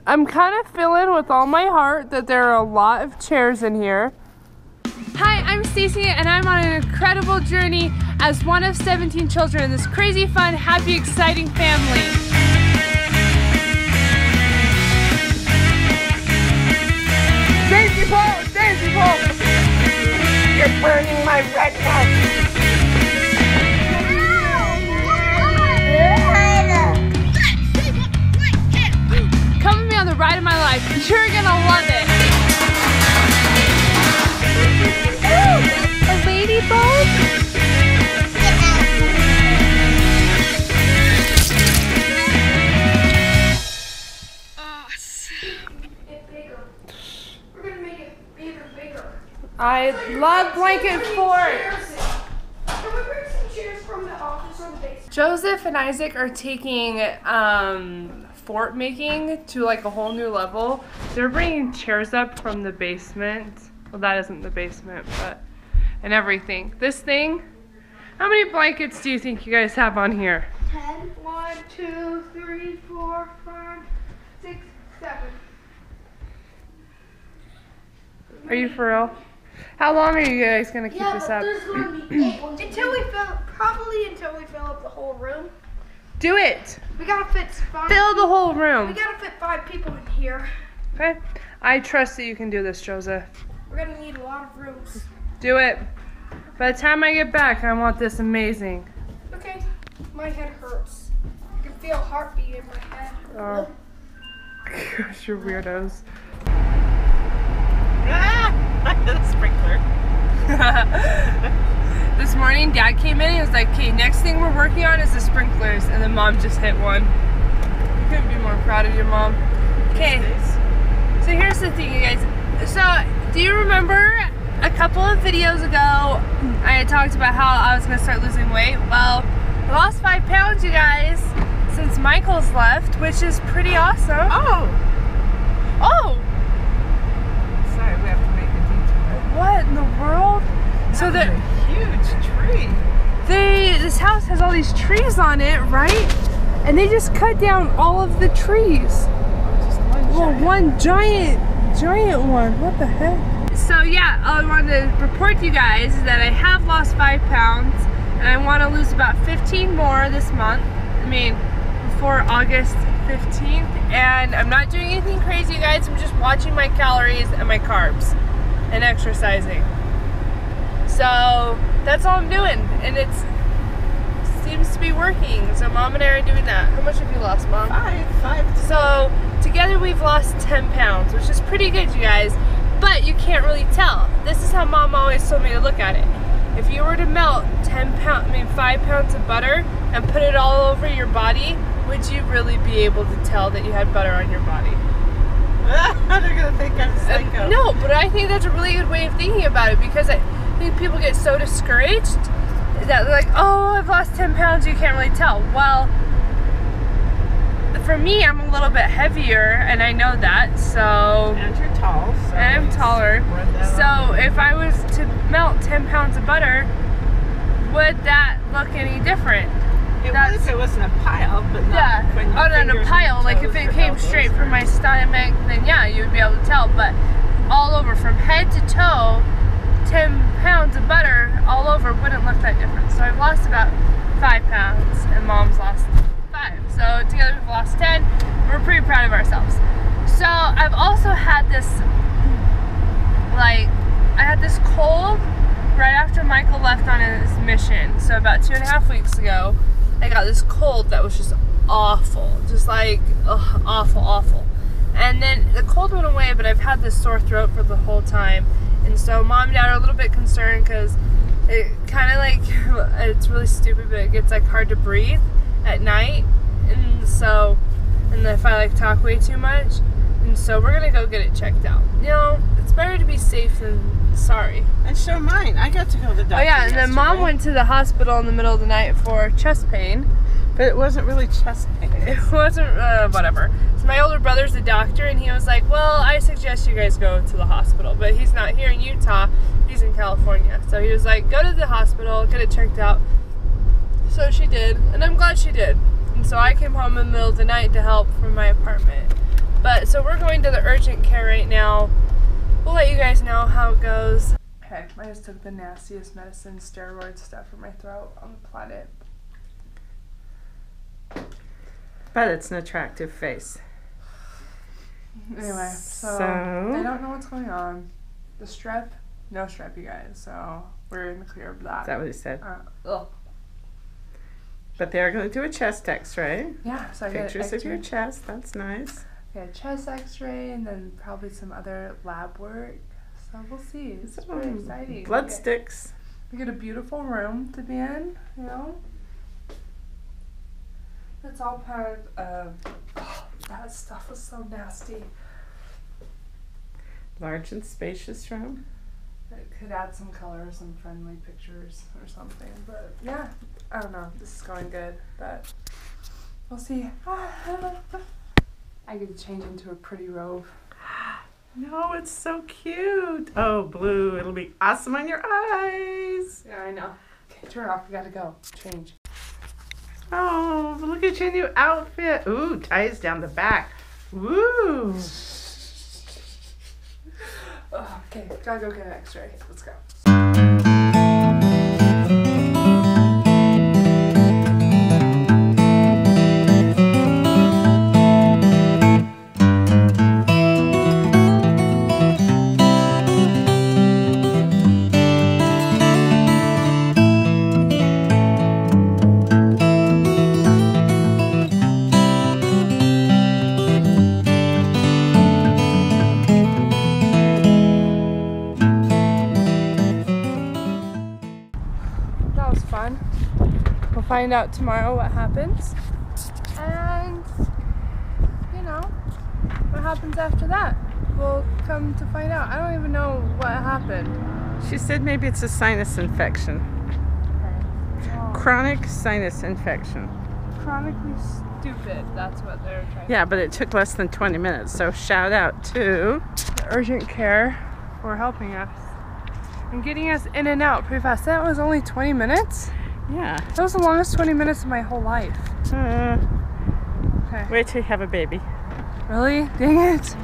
I'm kind of feeling with all my heart that there are a lot of chairs in here. Hi, I'm Stacy and I'm on an incredible journey as one of 17 children in this crazy, fun, happy, exciting family. Daisy pole! Daisy pole! You're burning my retina! Come with me on the ride of my life. You're gonna love it. Ooh, a ladybug? We're gonna make it bigger. I love blanket forts. Can we bring some chairs from the office or the basement? Joseph and Isaac are taking fort making to like a whole new level. They're bringing chairs up from the basement. Well, that isn't the basement, but and everything. This thing, how many blankets do you think you guys have on here? 10. 1, 2, 3, 4, 5, 6, 7. Are you for real? How long are you guys gonna keep this up? There's going to be 8 ones. Until we fill up the whole room. Do it. We gotta fit 5. Fill the whole room. We gotta fit 5 people in here. Okay. I trust that you can do this, Joseph. We're gonna need a lot of rooms. Do it. By the time I get back, I want this amazing. Okay. My head hurts. I can feel a heartbeat in my head. Oh. Gosh, you're weirdos. The sprinkler. This morning, Dad came in and he was like, okay, next thing we're working on is the sprinklers. And then Mom just hit one. You couldn't be more proud of your mom. Okay, so here's the thing, you guys. So, do you remember a couple of videos ago, I had talked about how I was going to start losing weight? Well, I lost 5 pounds, you guys, since Michael's left, which is pretty awesome. Oh! Sorry, we have to make a detour. What in the world? So That was a huge tree. this house has all these trees on it, right? And they just cut down all of the trees. Just one giant. One giant one. What the heck? So yeah, I wanted to report to you guys that I have lost 5 pounds and I want to lose about 15 more this month. I mean, before August 15th. And I'm not doing anything crazy, you guys. I'm just watching my calories and my carbs and exercising. So that's all I'm doing, and it seems to be working. So Mom and I are doing that. How much have you lost, Mom? 5. So together we've lost 10 pounds, which is pretty good, you guys. But you can't really tell. This is how Mom always told me to look at it. If you were to melt 5 pounds of butter and put it all over your body, would you really be able to tell that you had butter on your body? They're gonna think I'm psycho. No, but I think that's a really good way of thinking about it, because I think people get so discouraged that they're like, oh, I've lost 10 pounds, you can't really tell. Well, for me, I'm a little bit heavier, and I know that, so... And you're tall, so... And I'm taller. So if I was to melt 10 pounds of butter, would that look any different? It would if it wasn't a pile, but not when your on a fingers pile. and Like if toes it or came elbows straight or- from my stomach, then yeah, you would be able to tell. But all over, from head to toe, 10 pounds of butter all over wouldn't look that different. So I've lost about 5 pounds, and Mom's lost 5. So together we've lost 10. We're pretty proud of ourselves. So I've also had this, I had this cold right after Michael left on his mission. So about 2.5 weeks ago, I got this cold that was just awful. Just like, ugh, awful. And then the cold went away, but I've had this sore throat for the whole time. And so Mom and Dad are a little bit concerned because it kind of like, it's really stupid, but it gets like hard to breathe at night. And so, and if I like talk way too much. And so we're gonna go get it checked out. You know, it's better to be safe than sorry. And show mine. I got to go to the doctor. Oh yeah, and then Mom went to the hospital in the middle of the night for chest pain. But it wasn't really chest pain. It wasn't, whatever. So my older brother's a doctor, and he was like, well, I suggest you guys go to the hospital. But he's not here in Utah, he's in California. So he was like, go to the hospital, get it checked out. So she did, and I'm glad she did. And so I came home in the middle of the night to help from my apartment. But so we're going to the urgent care right now. We'll let you guys know how it goes. Okay, I just took the nastiest medicine, steroid stuff for my throat on the planet. But it's an attractive face. Anyway, so they don't know what's going on. The strep, no strep, you guys. So we're in the clear of that. Is that what he said? Ugh. But they're going to do a chest X-ray. Yeah, so I Pictures of your chest. That's nice. Yeah, chest X-ray and then probably some other lab work. So we'll see. It's pretty exciting. Blood sticks. We get a beautiful room to be in, you know. It's all part of. Oh, that stuff was so nasty. Large and spacious room. It could add some color, some friendly pictures or something. But yeah, I don't know. This is going good, but we'll see. I get to change into a pretty robe. No, it's so cute. Oh, blue. It'll be awesome on your eyes. Yeah, I know. Okay, turn it off. We gotta go. Change. Oh, look at your new outfit. Ooh, ties down the back. Woo. Oh, okay, gotta go get an X-ray. Let's go. We'll find out tomorrow what happens, and you know what happens after that. We'll come to find out. I don't even know what happened. She said maybe it's a sinus infection. Okay. Oh. Chronic sinus infection. Chronically stupid. That's what they're trying to. Yeah, but it took less than 20 minutes. So shout out to the urgent care for helping us and getting us in and out pretty fast. That was only 20 minutes. Yeah. That was the longest 20 minutes of my whole life. Okay. Wait till you have a baby. Really? Dang it.